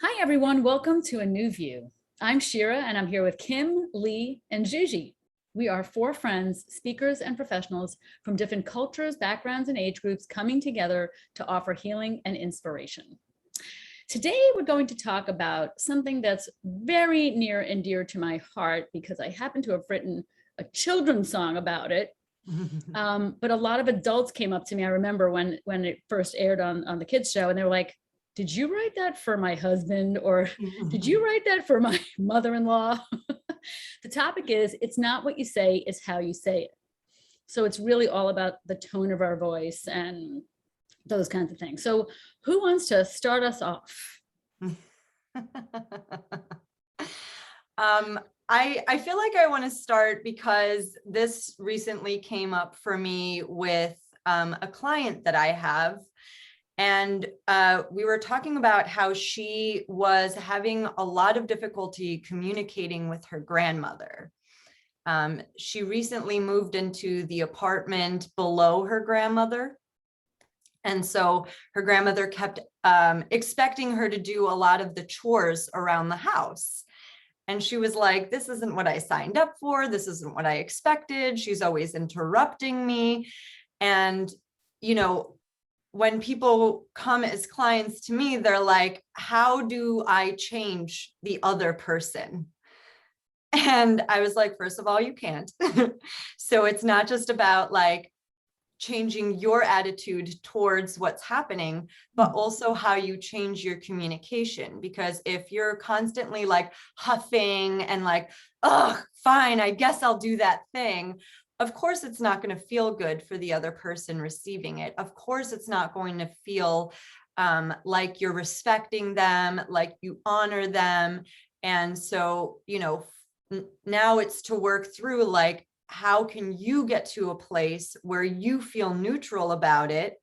Hi, everyone. Welcome to A New View. I'm Shira, and I'm here with Kim, Lee, and Juji. We are four friends, speakers, and professionals from different cultures, backgrounds, and age groups coming together to offer healing and inspiration. Today, we're going to talk about something that's very near and dear to my heart because I happen to have written a children's song about it. But a lot of adults came up to me. I remember when it first aired on the kids show, and they were like, did you write that for my husband? Or did you write that for my mother-in-law? The topic is, it's not what you say, it's how you say it. So it's really all about the tone of our voice and those kinds of things. So who wants to start us off? I feel like I want to start because this recently came up for me with a client that I have. And we were talking about how she was having a lot of difficulty communicating with her grandmother. She recently moved into the apartment below her grandmother. And so her grandmother kept expecting her to do a lot of the chores around the house. And she was like, this isn't what I signed up for. This isn't what I expected. She's always interrupting me. And, you know, when people come as clients to me, they're like, how do I change the other person? And I was like, first of all, you can't. So it's not just about like changing your attitude towards what's happening, but also how you change your communication. Because if you're constantly like huffing and like, oh, fine, I guess I'll do that thing. Of course, it's not going to feel good for the other person receiving it. Of course, it's not going to feel like you're respecting them, like you honor them. And so, you know, now it's to work through like, how can you get to a place where you feel neutral about it?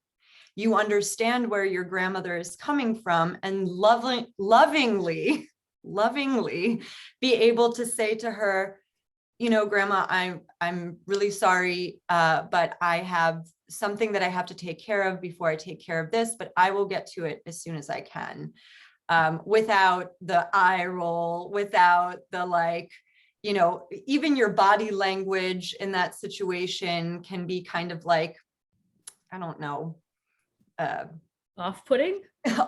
You understand where your grandmother is coming from and lovingly be able to say to her, you know, Grandma, I'm really sorry, but I have something that I have to take care of before I take care of this, but I will get to it as soon as I can, without the eye roll, without the like, you know, even your body language in that situation can be kind of like, I don't know. Off-putting?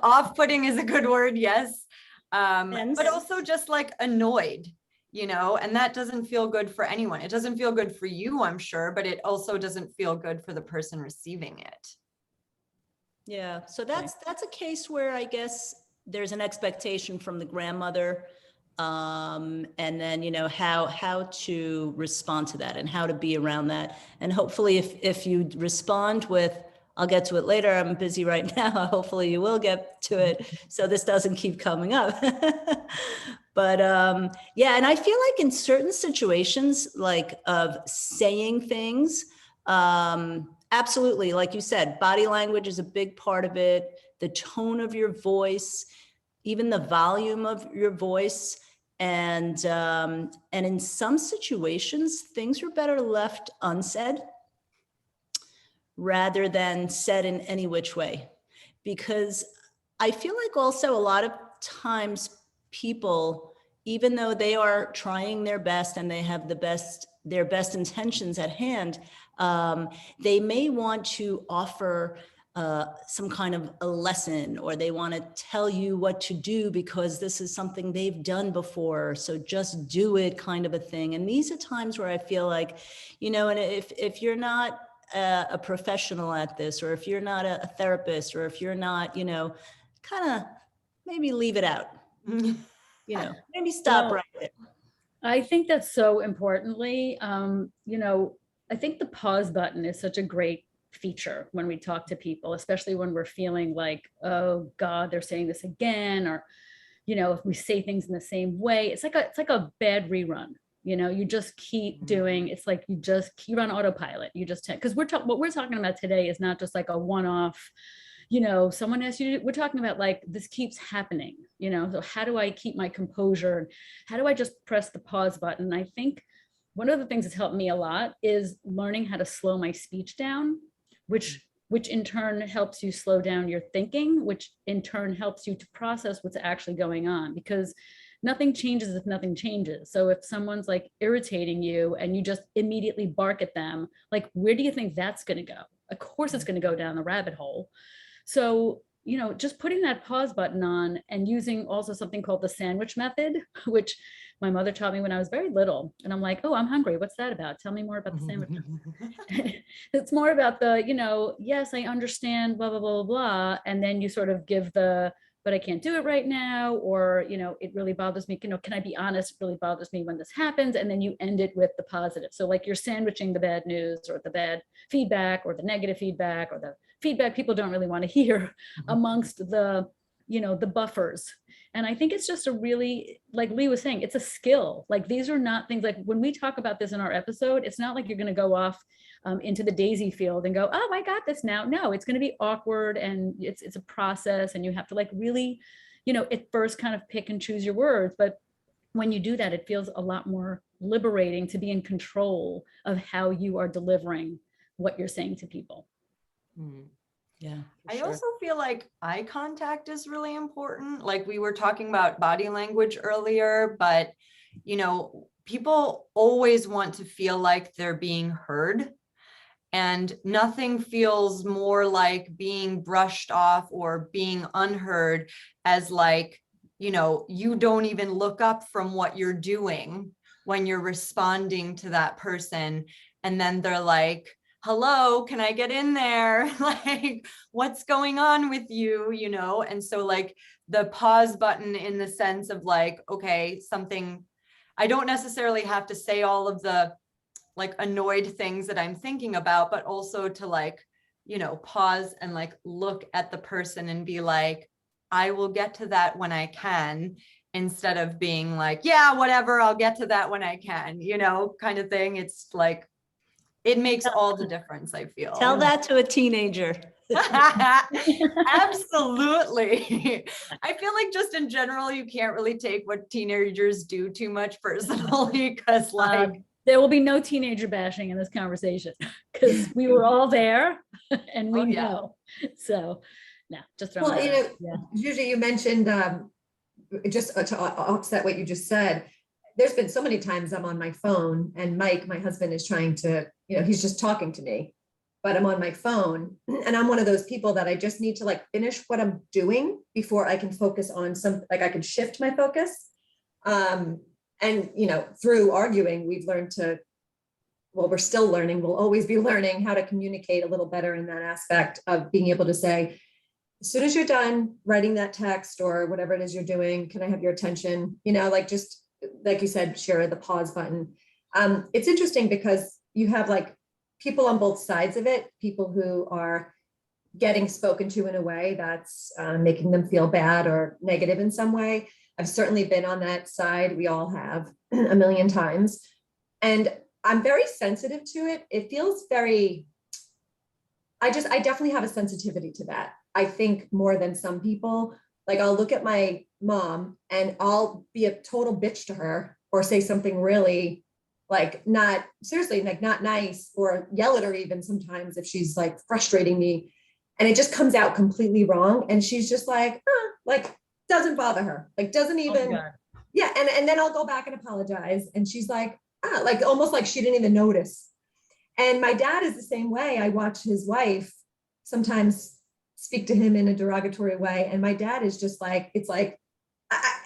Off-putting is a good word, yes. But also just like annoyed. You know, and that doesn't feel good for anyone. It doesn't feel good for you, I'm sure, but it also doesn't feel good for the person receiving it. Yeah, so that's a case where I guess there's an expectation from the grandmother, and then, you know, how to respond to that and how to be around that. And hopefully if you respond with, I'll get to it later, I'm busy right now, hopefully you will get to it so this doesn't keep coming up. But yeah, and I feel like in certain situations, like of saying things, absolutely, like you said, body language is a big part of it, the tone of your voice, even the volume of your voice. And in some situations, things are better left unsaid rather than said in any which way. Because I feel like also a lot of times people, even though they are trying their best and they have their best intentions at hand, they may want to offer some kind of a lesson, or they want to tell you what to do because this is something they've done before, so just do it, kind of a thing. And these are times where I feel like, you know, and if you're not a professional at this, or if you're not a therapist, or if you're not, you know, kind of maybe leave it out. You know, maybe stop right there. I think that's so importantly, you know, I think the pause button is such a great feature when we talk to people, especially when we're feeling like, oh God, they're saying this again, or, you know, if we say things in the same way, it's like a bad rerun. You know, you just keep doing, it's like you just keep on autopilot. You just, because what we're talking about today is not just like a one-off, you know, someone asked you, we're talking about like, this keeps happening, you know, so how do I keep my composure? How do I just press the pause button? I think one of the things that's helped me a lot is learning how to slow my speech down, which which in turn helps you slow down your thinking, which in turn helps you to process what's actually going on, because nothing changes if nothing changes. So if someone's like irritating you and you just immediately bark at them, like, where do you think that's going to go? Of course, it's going to go down the rabbit hole. So, you know, just putting that pause button on and using also something called the sandwich method, which my mother taught me when I was very little. And I'm like, oh, I'm hungry. What's that about? Tell me more about the sandwich. It's more about the, you know, yes, I understand, blah, blah, blah, blah. And then you sort of give the, but I can't do it right now. Or, you know, it really bothers me. You know, can I be honest? It really bothers me when this happens. And then you end it with the positive. So like you're sandwiching the bad news or the bad feedback or the negative feedback or the feedback people don't really want to hear amongst the, you know, the buffers. And I think it's just a really, like Lee was saying, it's a skill. Like these are not things like when we talk about this in our episode, it's not like you're going to go off into the daisy field and go, oh, I got this now. No, it's going to be awkward and it's a process and you have to like really, you know, at first kind of pick and choose your words. But when you do that, it feels a lot more liberating to be in control of how you are delivering what you're saying to people. Yeah. I also feel like eye contact is really important. Like we were talking about body language earlier, but you know, people always want to feel like they're being heard. And nothing feels more like being brushed off or being unheard as like, you know, you don't even look up from what you're doing when you're responding to that person. And then they're like, hello, can I get in there? Like, what's going on with you? You know? And so like the pause button in the sense of like, okay, something, I don't necessarily have to say all of the like annoyed things that I'm thinking about, but also to like, you know, pause and like look at the person and be like, I will get to that when I can, instead of being like, yeah, whatever, I'll get to that when I can, you know, kind of thing. It's like, it makes all the difference, I feel. Tell that to a teenager. Absolutely. I feel like just in general, you can't really take what teenagers do too much personally, because like, there will be no teenager bashing in this conversation because we were all there and we know. So, no, just throwing well, that you out. know, usually you mentioned just to offset what you just said. There's been so many times I'm on my phone and Mike, my husband, is trying to, you know, he's just talking to me, but I'm on my phone and I'm one of those people that I just need to like finish what I'm doing before I can focus on some, like I can shift my focus. And, you know, through arguing, we've learned to, well, we're still learning, we'll always be learning how to communicate a little better in that aspect of being able to say, as soon as you're done writing that text or whatever it is you're doing, can I have your attention? You know, like just like you said, Shira, the pause button. It's interesting because you have like people on both sides of it, people who are getting spoken to in a way that's making them feel bad or negative in some way. I've certainly been on that side. We all have a million times. And I'm very sensitive to it. It feels very, I definitely have a sensitivity to that. I think more than some people. Like I'll look at my mom and I'll be a total bitch to her or say something really like not seriously, like not nice, or yell at her even sometimes if she's like frustrating me. And it just comes out completely wrong. And she's just like, like doesn't bother her, like doesn't even, yeah. And then I'll go back and apologize. And she's like, like almost like she didn't even notice. And my dad is the same way. I watch his wife sometimes speak to him in a derogatory way. And my dad is just like, it's like,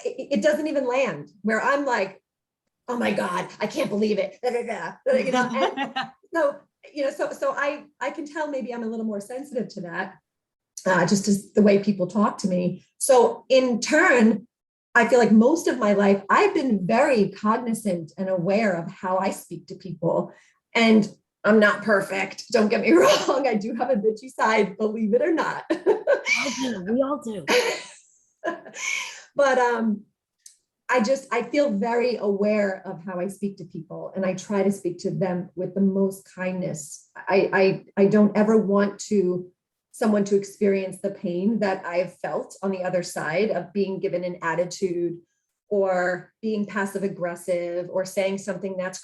it doesn't even land, where I'm like, oh my God, I can't believe it. You know, and so, you know, so I can tell maybe I'm a little more sensitive to that, just as the way people talk to me. So in turn, I feel like most of my life, I've been very cognizant and aware of how I speak to people. And I'm not perfect. Don't get me wrong. I do have a bitchy side, believe it or not. We all do. But I feel very aware of how I speak to people, and I try to speak to them with the most kindness. I don't ever want someone to experience the pain that I've felt on the other side of being given an attitude or being passive aggressive or saying something that's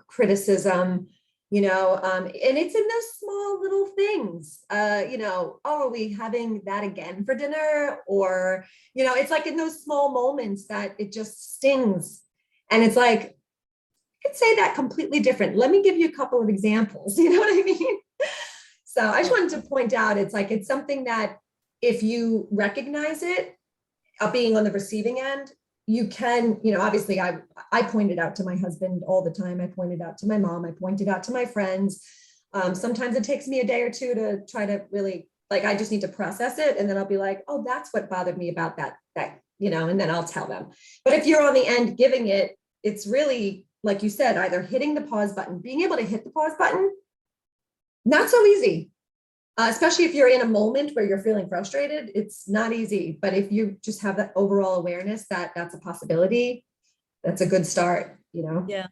criticism. and it's in those small little things, oh, are we having that again for dinner? Or, it's like in those small moments that it just stings. And it's like, I could say that completely different. Let me give you a couple of examples. You know what I mean? So I just wanted to point out, it's something that if you recognize it, being on the receiving end, you can, obviously I pointed out to my husband all the time. I pointed out to my mom. I pointed out to my friends. Sometimes it takes me a day or two to try to really, I just need to process it. And then I'll be like, oh, that's what bothered me about that, and then I'll tell them. But if you're on the end giving it, it's really, like you said, either hitting the pause button, being able to hit the pause button, not so easy. Especially if you're in a moment where you're feeling frustrated, it's not easy. But if you just have that overall awareness that that's a possibility, that's a good start, Yeah,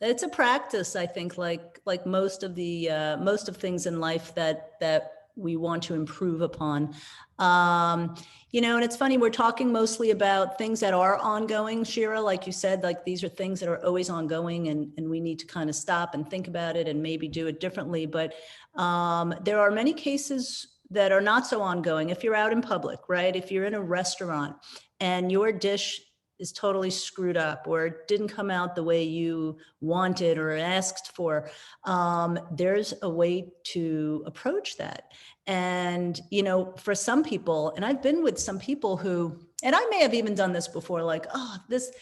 it's a practice, I think, like most of things in life that we want to improve upon. And it's funny, we're talking mostly about things that are ongoing, Shira, like you said, like these are things that are always ongoing, and we need to kind of stop and think about it and maybe do it differently. But there are many cases that are not so ongoing. If you're out in public, right? If you're in a restaurant and your dish is totally screwed up, or it didn't come out the way you wanted or asked for, there's a way to approach that. And, for some people, and I've been with some people who, and I may have even done this before, like, oh, this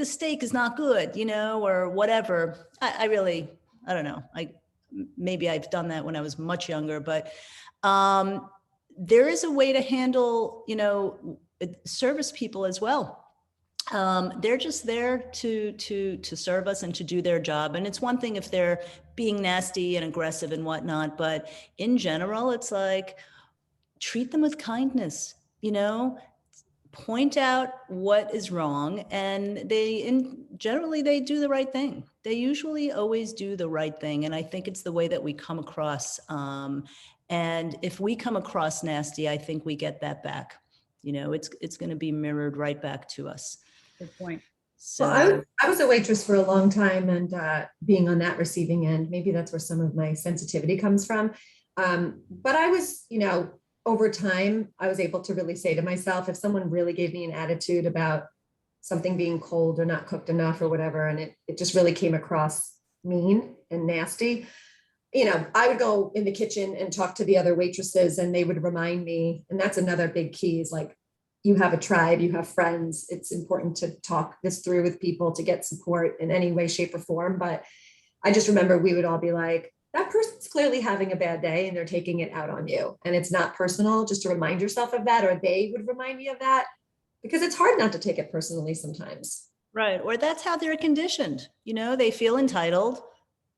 steak is not good, or whatever. I don't know. Maybe I've done that when I was much younger, but there is a way to handle, service people as well. They're just there to serve us and to do their job. And it's one thing if they're being nasty and aggressive and whatnot, but in general, it's like, treat them with kindness, point out what is wrong. And generally they do the right thing. They usually always do the right thing. And I think it's the way that we come across. And if we come across nasty, I think we get that back. It's going to be mirrored right back to us. Good point. So well, I was a waitress for a long time, and being on that receiving end, maybe that's where some of my sensitivity comes from. But I was, over time, I was able to really say to myself, if someone really gave me an attitude about something being cold or not cooked enough or whatever, and it just really came across mean and nasty, I would go in the kitchen and talk to the other waitresses, and they would remind me. And that's another big key, is like, you have a tribe, you have friends. It's important to talk this through with people to get support in any way, shape, or form. But I just remember we would all be like, that person's clearly having a bad day and they're taking it out on you. And it's not personal, just to remind yourself of that, or they would remind me of that, because it's hard not to take it personally sometimes. Right. Or that's how they're conditioned. They feel entitled.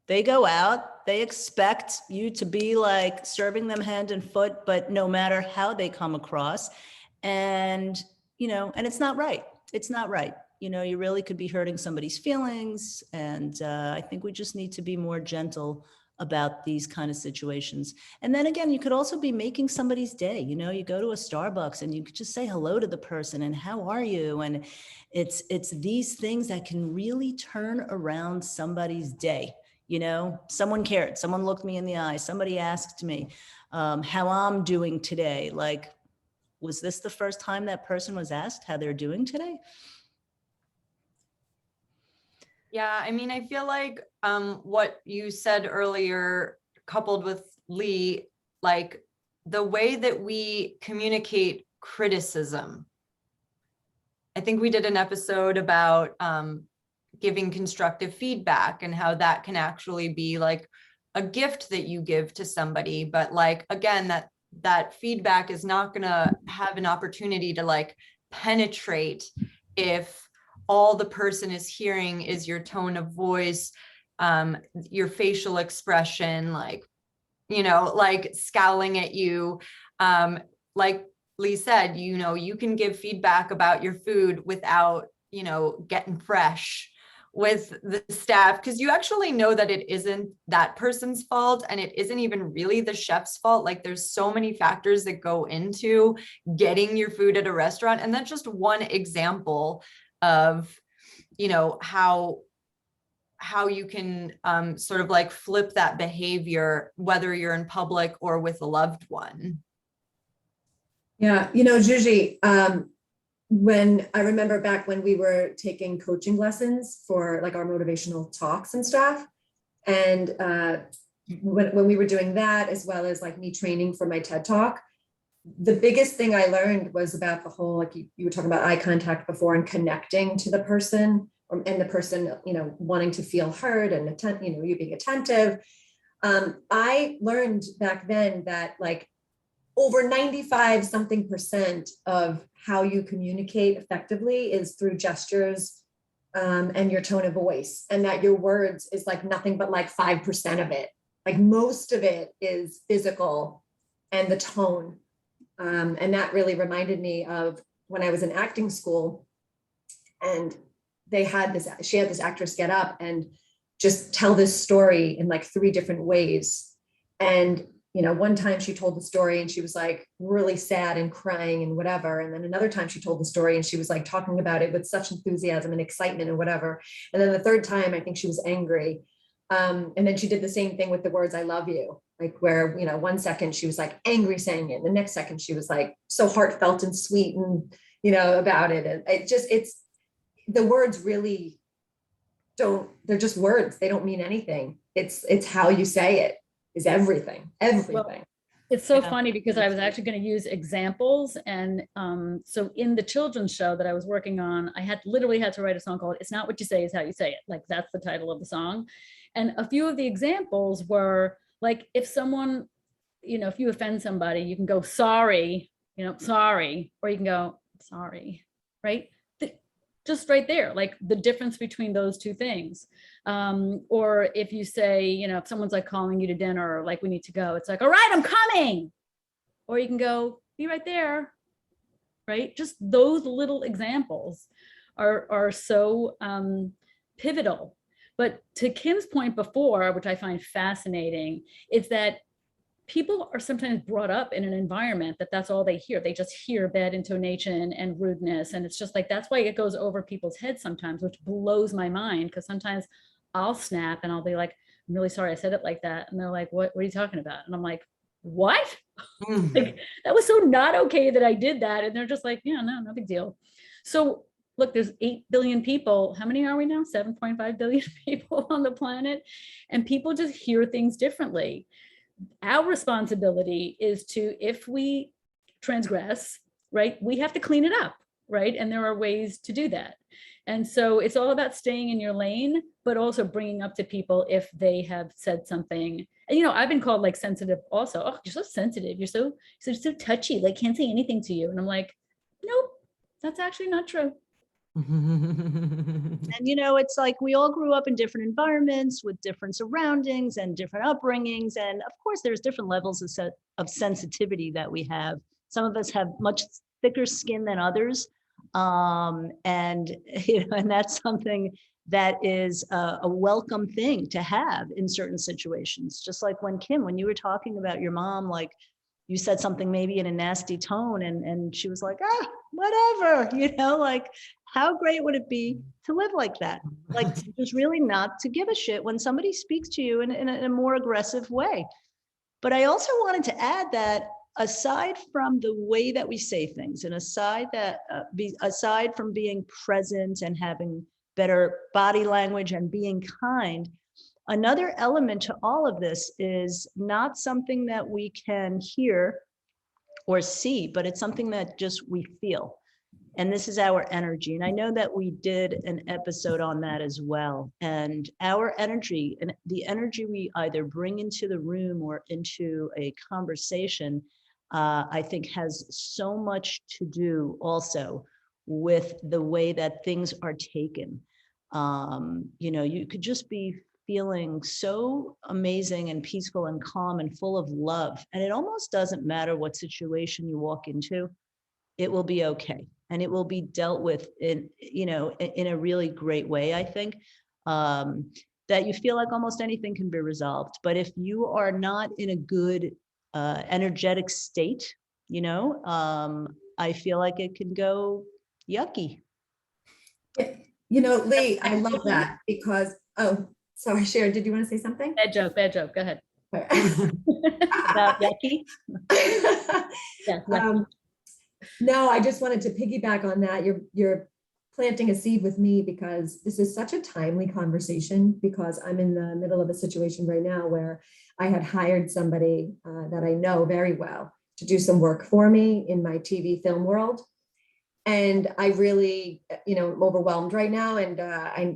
They go out, they expect you to be like serving them hand and foot, but no matter how they come across. And, and it's not right. It's not right. You really could be hurting somebody's feelings. And I think we just need to be more gentle about these kind of situations. And then again, you could also be making somebody's day. You go to a Starbucks and you could just say hello to the person and how are you? And it's these things that can really turn around somebody's day. Someone cared, someone looked me in the eye, somebody asked me how I'm doing today. Like, was this the first time that person was asked how they're doing today? Yeah, I feel like what you said earlier, coupled with Lee, like the way that we communicate criticism. I think we did an episode about giving constructive feedback and how that can actually be like a gift that you give to somebody. But like, again, that feedback is not going to have an opportunity to like penetrate if all the person is hearing is your tone of voice, your facial expression, like, like scowling at you. Like Lee said, you can give feedback about your food without, getting fresh with the staff, because you actually know that it isn't that person's fault, and it isn't even really the chef's fault. Like, there's so many factors that go into getting your food at a restaurant, and that's just one example of how how you can sort of like flip that behavior, whether you're in public or with a loved one. Yeah, you know, Juji, when I remember back when we were taking coaching lessons for like our motivational talks and stuff, and when we were doing that, as well as like me training for my TED Talk, the biggest thing I learned was about the whole, like you were talking about eye contact before and connecting to the person, and the person, you know, wanting to feel heard and you know, you being attentive. I learned back then that like over 95 something percent of how you communicate effectively is through gestures and your tone of voice, and that your words is like nothing but like 5% of it. Like most of it is physical and the tone. And that really reminded me of when I was in acting school, and she had this actress get up and just tell this story in like 3 different ways. And, you know, one time she told the story and she was like really sad and crying and whatever. And then another time she told the story and she was like talking about it with such enthusiasm and excitement and whatever. And then the third time, I think she was angry. And then she did the same thing with the words, I love you, like where, you know, one second she was like angry saying it. The next second she was like so heartfelt and sweet and, you know, about it. And it's the words really they're just words. They don't mean anything. It's how you say it is everything. Well, it's so funny because I was actually going to use examples. And so in the children's show that I was working on, I literally had to write a song called It's Not What You Say, It's How You Say It. Like that's the title of the song. And a few of the examples were like, if someone, you know, if you offend somebody, you can go, sorry, you know, sorry, or you can go, sorry, right? Just right there, like the difference between those two things. Or if you say, you know, if someone's like calling you to dinner, or like we need to go, it's like, all right, I'm coming. Or you can go, be right there, right? Just those little examples are so pivotal. But to Kim's point before, which I find fascinating, is that people are sometimes brought up in an environment that's all they hear. They just hear bad intonation and rudeness. And it's just like, that's why it goes over people's heads sometimes, which blows my mind. Because sometimes I'll snap and I'll be like, I'm really sorry I said it like that. And they're like, what are you talking about? And I'm like, what? Like, that was so not okay that I did that. And they're just like, yeah, no big deal. So look, there's 8 billion people. How many are we now? 7.5 billion people on the planet. And people just hear things differently. Our responsibility is to, if we transgress, right, we have to clean it up, right? And there are ways to do that. And so it's all about staying in your lane, but also bringing up to people if they have said something. And, you know, I've been called like sensitive also. Oh, you're so sensitive. You're so touchy, like can't say anything to you. And I'm like, nope, that's actually not true. And, you know, it's like we all grew up in different environments with different surroundings and different upbringings. And of course, there's different levels of sensitivity that we have. Some of us have much thicker skin than others. And, you know, and that's something that is a welcome thing to have in certain situations. Just like when you were talking about your mom, like you said something maybe in a nasty tone and she was like, whatever, you know, like, how great would it be to live like that? Like just really not to give a shit when somebody speaks to you in a more aggressive way. But I also wanted to add that aside from the way that we say things and aside from being present and having better body language and being kind, another element to all of this is not something that we can hear or see, but it's something that just we feel. And this is our energy. And I know that we did an episode on that as well. And our energy and the energy we either bring into the room or into a conversation, I think has so much to do also with the way that things are taken. You know, you could just be feeling so amazing and peaceful and calm and full of love. And it almost doesn't matter what situation you walk into, it will be okay. And it will be dealt with in a really great way, I think, that you feel like almost anything can be resolved. But if you are not in a good energetic state, you know, I feel like it can go yucky. You know, Lee, I love that because, oh, Sorry, Sharon, did you want to say something? Bad joke, go ahead. About yucky? Yeah, No, I just wanted to piggyback on that. You're planting a seed with me because this is such a timely conversation because I'm in the middle of a situation right now where I had hired somebody that I know very well to do some work for me in my TV film world. And I really, I'm overwhelmed right now. And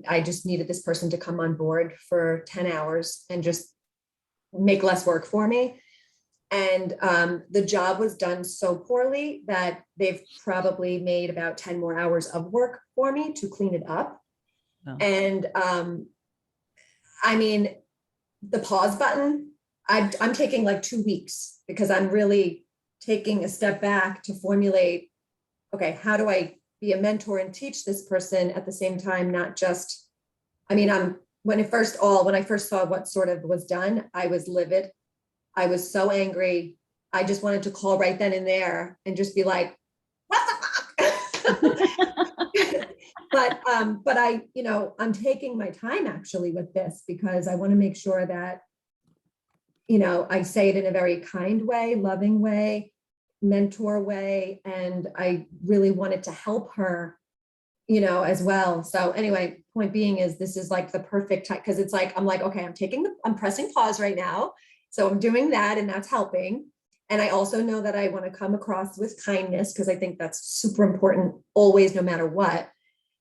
I just needed this person to come on board for 10 hours and just make less work for me. And the job was done so poorly that they've probably made about 10 more hours of work for me to clean it up. Oh. And I mean, the pause button, I'm taking like 2 weeks because I'm really taking a step back to formulate, okay, how do I be a mentor and teach this person at the same time, not just, when I first saw what sort of was done, I was livid. I was so angry. I just wanted to call right then and there and just be like, what the fuck? But I'm taking my time actually with this because I want to make sure that, I say it in a very kind way, loving way, mentor way. And I really wanted to help her, as well. So anyway, point being is this is like the perfect time because it's like, I'm like, okay, I'm pressing pause right now. So I'm doing that and that's helping. And I also know that I want to come across with kindness because I think that's super important always, no matter what.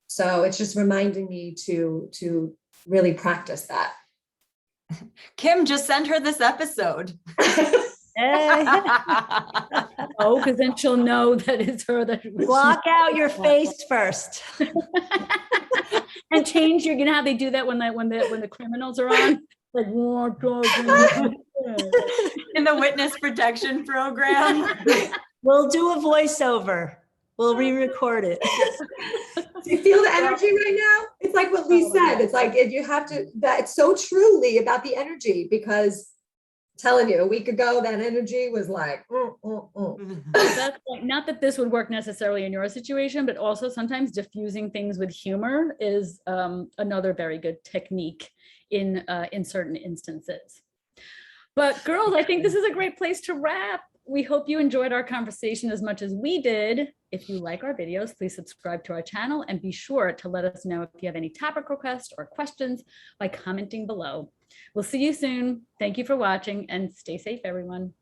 So it's just reminding me to really practice that. Kim, just send her this episode. Oh, because then she'll know that it's her that Block out your face first. and change your, how they do that when the criminals are on, like in the witness protection program. We'll do a voiceover. We'll re-record it. Do you feel the energy right now? It's like what Lee said. It's like you have to, it's so true, Lee, about the energy, because I'm telling you, a week ago, that energy was like, That's like, not that this would work necessarily in your situation, but also sometimes diffusing things with humor is another very good technique in certain instances. But girls, I think this is a great place to wrap. We hope you enjoyed our conversation as much as we did. If you like our videos, please subscribe to our channel and be sure to let us know if you have any topic requests or questions by commenting below. We'll see you soon. Thank you for watching and stay safe, everyone.